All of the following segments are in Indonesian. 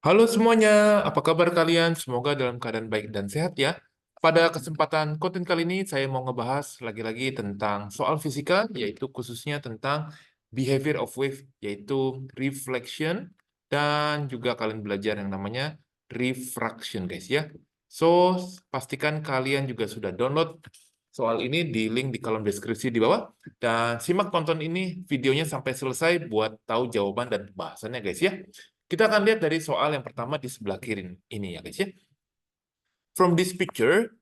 Halo semuanya, apa kabar kalian? Semoga dalam keadaan baik dan sehat ya. Pada kesempatan konten kali ini, saya mau ngebahas lagi-lagi tentang soal fisika, yaitu khususnya tentang behavior of wave, yaitu reflection, dan juga kalian belajar yang namanya refraction, guys ya. So, pastikan kalian juga sudah download soal ini di link di kolom deskripsi di bawah, dan simak tonton ini videonya sampai selesai buat tahu jawaban dan bahasannya, guys ya. Kita akan lihat dari soal yang pertama di sebelah kiri ini ya guys ya. From this picture,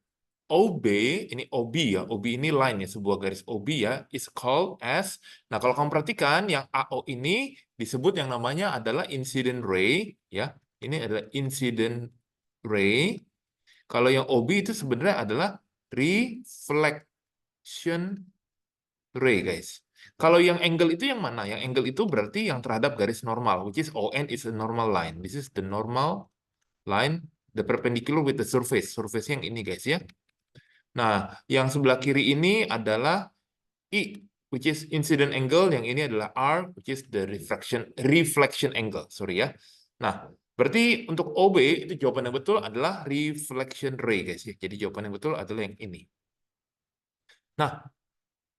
OB, ini OB ya, OB ini line ya, sebuah garis OB ya, is called as, nah kalau kamu perhatikan yang AO ini disebut yang namanya adalah incident ray ya, ini adalah incident ray. Kalau yang OB itu sebenarnya adalah reflection ray guys. Kalau yang angle itu yang mana? Yang angle itu berarti yang terhadap garis normal, which is ON is a normal line. This is the normal line, the perpendicular with the surface. Surface yang ini guys ya. Nah, yang sebelah kiri ini adalah I, which is incident angle. Yang ini adalah R, which is the reflection angle. Sorry ya. Nah, berarti untuk OB itu jawaban yang betul adalah reflection ray guys ya. Jadi jawaban yang betul adalah yang ini. Nah,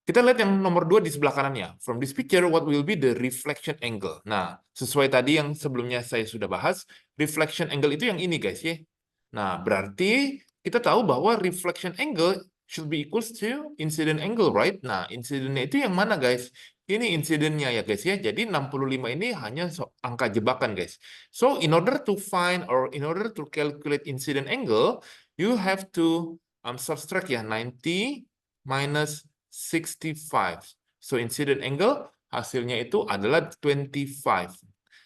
kita lihat yang nomor 2 di sebelah kanannya. From this picture, what will be the reflection angle? Nah, sesuai tadi yang sebelumnya saya sudah bahas, reflection angle itu yang ini guys ya. Nah, berarti kita tahu bahwa reflection angle should be equals to incident angle, right? Nah, incidentnya itu yang mana guys? Ini incidentnya ya guys ya. Jadi 65 ini hanya angka jebakan guys. So, in order to find or in order to calculate incident angle, you have to subtract ya 90 minus 65. So incident angle hasilnya itu adalah 25.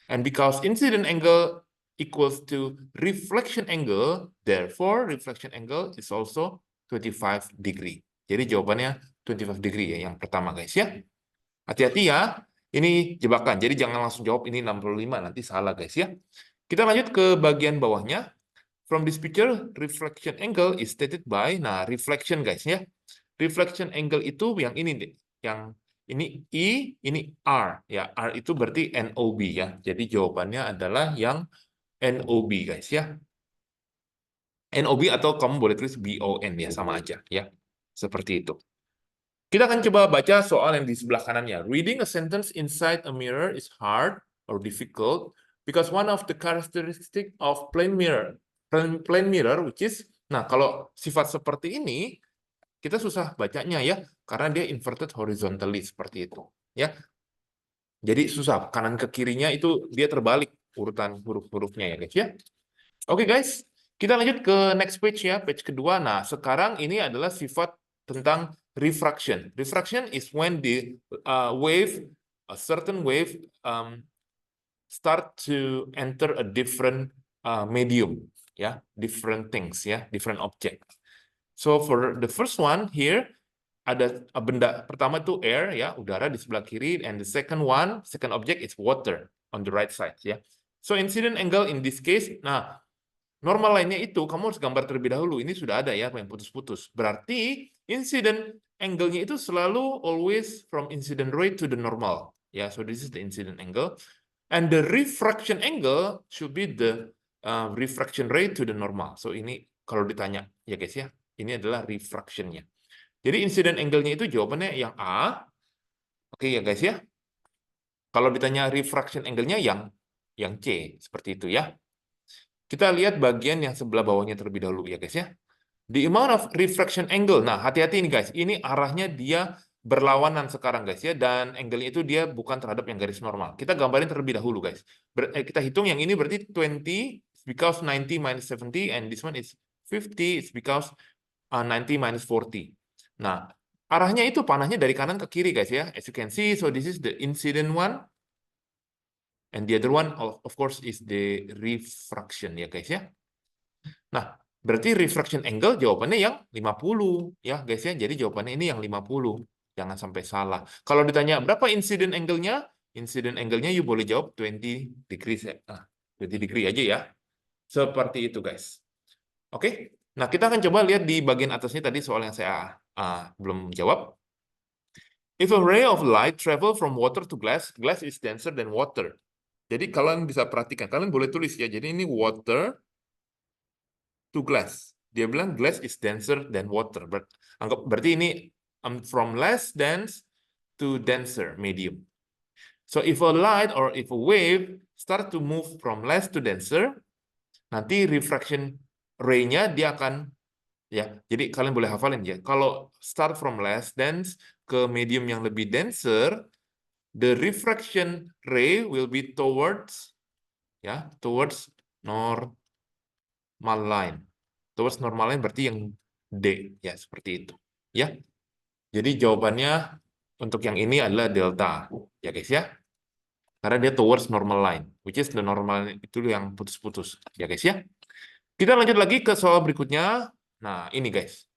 And because incident angle equals to reflection angle, therefore reflection angle is also 25 degree. Jadi jawabannya 25 degree ya yang pertama guys ya. Hati-hati ya. Ini jebakan. Jadi jangan langsung jawab ini 65 nanti salah guys ya. Kita lanjut ke bagian bawahnya. From this picture, reflection angle is stated by, nah reflection guys ya. Reflection angle itu yang ini nih, yang ini I, ini R ya. R itu berarti NOB ya. Jadi jawabannya adalah yang NOB guys ya. NOB atau kamu boleh tulis BON ya, sama aja ya. Seperti itu. Kita akan coba baca soal yang di sebelah kanannya. Reading a sentence inside a mirror is hard or difficult because one of the characteristic of plane mirror which is, nah kalau sifat seperti ini kita susah bacanya ya karena dia inverted horizontally seperti itu ya. Jadi susah kanan ke kirinya itu dia terbalik urutan huruf-hurufnya ya guys ya. Oke guys, kita lanjut ke next page ya, page kedua. Nah, sekarang ini adalah sifat tentang refraction. Refraction is when the a certain wave start to enter a different medium, ya, different things, ya, different object. So for the first one here, ada benda pertama itu air, ya, udara di sebelah kiri, and the second object is water on the right side, ya. So incident angle in this case, nah normal lainnya itu kamu harus gambar terlebih dahulu. Ini sudah ada ya yang putus-putus. Berarti incident angle-nya itu selalu always from incident ray to the normal. Ya, so this is the incident angle. And the refraction angle should be the refraction ray to the normal. So ini kalau ditanya ya guys ya, ini adalah refraction-nya. Jadi incident angle-nya itu jawabannya yang A. Oke ya guys ya. Kalau ditanya refraction angle-nya yang C, seperti itu ya. Kita lihat bagian yang sebelah bawahnya terlebih dahulu ya guys ya. The amount of refraction angle. Nah, hati-hati ini guys. Ini arahnya dia berlawanan sekarang guys ya. Dan angle-nya itu dia bukan terhadap yang garis normal. Kita gambarin terlebih dahulu guys. Kita hitung yang ini berarti 20 because 90 minus 70 and this one is 50 is because 90 minus 40. Nah, arahnya itu panahnya dari kanan ke kiri guys ya. As you can see, so this is the incident one. And the other one, of course, is the refraction ya guys ya. Nah, berarti refraction angle jawabannya yang 50 ya guys ya. Jadi jawabannya ini yang 50. Jangan sampai salah. Kalau ditanya berapa incident angle-nya? Incident angle-nya you boleh jawab 20 degrees ya. 20 degree aja ya. Seperti itu guys. Oke. Nah, kita akan coba lihat di bagian atasnya tadi soal yang saya belum jawab. If a ray of light travel from water to glass, glass is denser than water. Jadi kalian bisa perhatikan, kalian boleh tulis ya. Jadi ini water to glass. Dia bilang glass is denser than water. Berarti ini from less dense to denser, medium. So if a light or if a wave start to move from less to denser, nanti refraction ray-nya dia akan, ya. Jadi kalian boleh hafalin ya. Kalau start from less dense ke medium yang lebih denser, the refraction ray will be towards, ya, towards normal line. Towards normal line berarti yang D, ya, seperti itu. Ya. Jadi jawabannya untuk yang ini adalah delta, ya guys ya. Karena dia towards normal line, which is the normal itu yang putus-putus, ya guys ya. Kita lanjut lagi ke soal berikutnya. Nah, ini guys.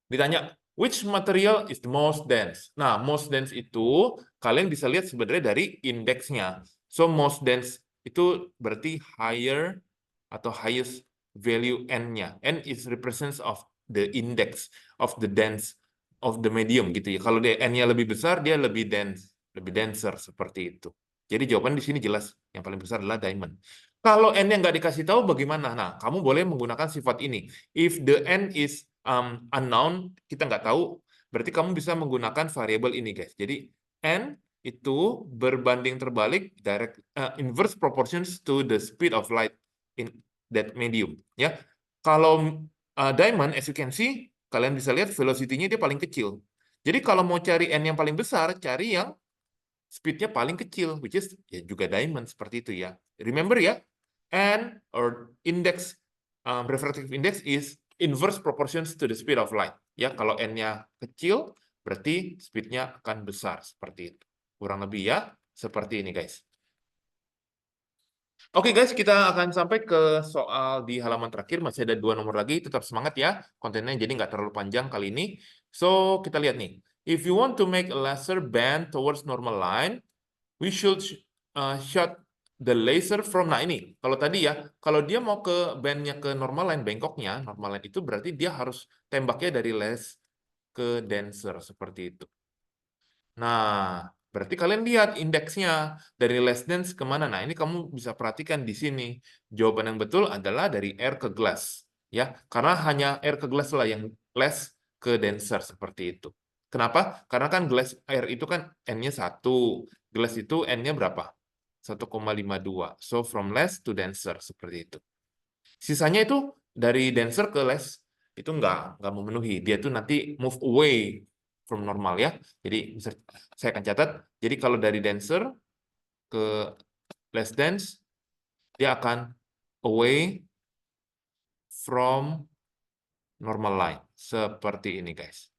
Ditanya, which material is the most dense? Nah, most dense itu kalian bisa lihat sebenarnya dari indeksnya. So, most dense itu berarti higher atau highest value N-nya. N is represents of the index of the dense of the medium gitu ya. Kalau dia N-nya lebih besar, dia lebih dense, lebih denser seperti itu. Jadi jawaban di sini jelas, yang paling besar adalah diamond. Kalau N-nya nggak dikasih tahu bagaimana? Nah, kamu boleh menggunakan sifat ini. If the N is unknown, kita nggak tahu, berarti kamu bisa menggunakan variabel ini, guys. Jadi, N itu berbanding terbalik, inverse proportions to the speed of light in that medium. Ya, kalau diamond, as you can see, kalian bisa lihat velocity-nya dia paling kecil. Jadi, kalau mau cari N yang paling besar, cari yang speed-nya paling kecil, which is ya juga diamond, seperti itu ya. Remember ya, N or index refractive index is inverse proportions to the speed of light. Ya, kalau N-nya kecil, berarti speed-nya akan besar seperti itu. Kurang lebih ya, seperti ini guys. Oke guys, kita akan sampai ke soal di halaman terakhir. Masih ada 2 nomor lagi. Tetap semangat ya. Kontennya jadi nggak terlalu panjang kali ini. So, kita lihat nih. If you want to make a laser bend towards normal line, we should shot the laser from, nah ini, kalau tadi ya, kalau dia mau ke bendnya ke normal line, bengkoknya, normal line itu berarti dia harus tembaknya dari less ke denser, seperti itu. Nah, berarti kalian lihat indeksnya, dari less dense kemana? Nah, ini kamu bisa perhatikan di sini. Jawaban yang betul adalah dari air ke glass. Ya, karena hanya air ke glass lah yang less ke denser, seperti itu. Kenapa? Karena kan glass air itu kan N-nya 1. Glass itu N-nya berapa? 1,52. So, from less to denser, seperti itu. Sisanya itu dari denser ke less, itu nggak memenuhi. Dia tuh nanti move away from normal ya. Jadi saya akan catat. Jadi kalau dari denser ke less dense, dia akan away from normal line. Seperti ini guys.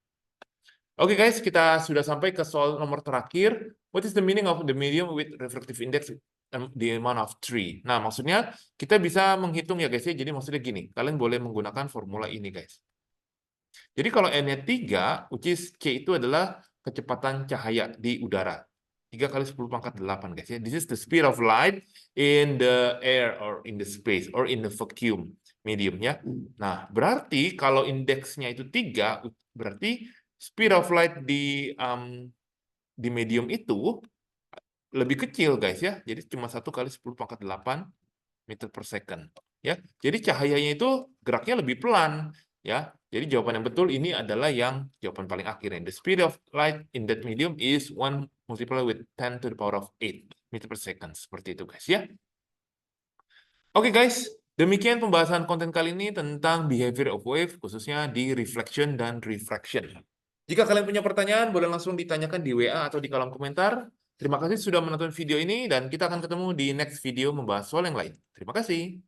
Oke guys, kita sudah sampai ke soal nomor terakhir. What is the meaning of the medium with refractive index the amount of 3? Nah, maksudnya kita bisa menghitung ya guys ya. Jadi maksudnya gini, kalian boleh menggunakan formula ini guys. Jadi kalau N-nya 3, which is C itu adalah kecepatan cahaya di udara. 3 kali 10 pangkat 8 guys ya. This is the speed of light in the air or in the space or in the vacuum medium ya. Nah, berarti kalau indeksnya itu 3, berarti speed of light di medium itu lebih kecil guys ya. Jadi cuma 1 kali 10 pangkat 8 meter per second ya. Jadi cahayanya itu geraknya lebih pelan ya. Jadi jawaban yang betul ini adalah yang jawaban paling akhir. The speed of light in that medium is 1 multiplied with 10 to the power of 8 meter per second. Seperti itu guys ya. Oke guys, demikian pembahasan konten kali ini tentang behavior of wave khususnya di reflection dan refraction. Jika kalian punya pertanyaan, boleh langsung ditanyakan di WA atau di kolom komentar. Terima kasih sudah menonton video ini dan kita akan ketemu di next video membahas soal yang lain. Terima kasih.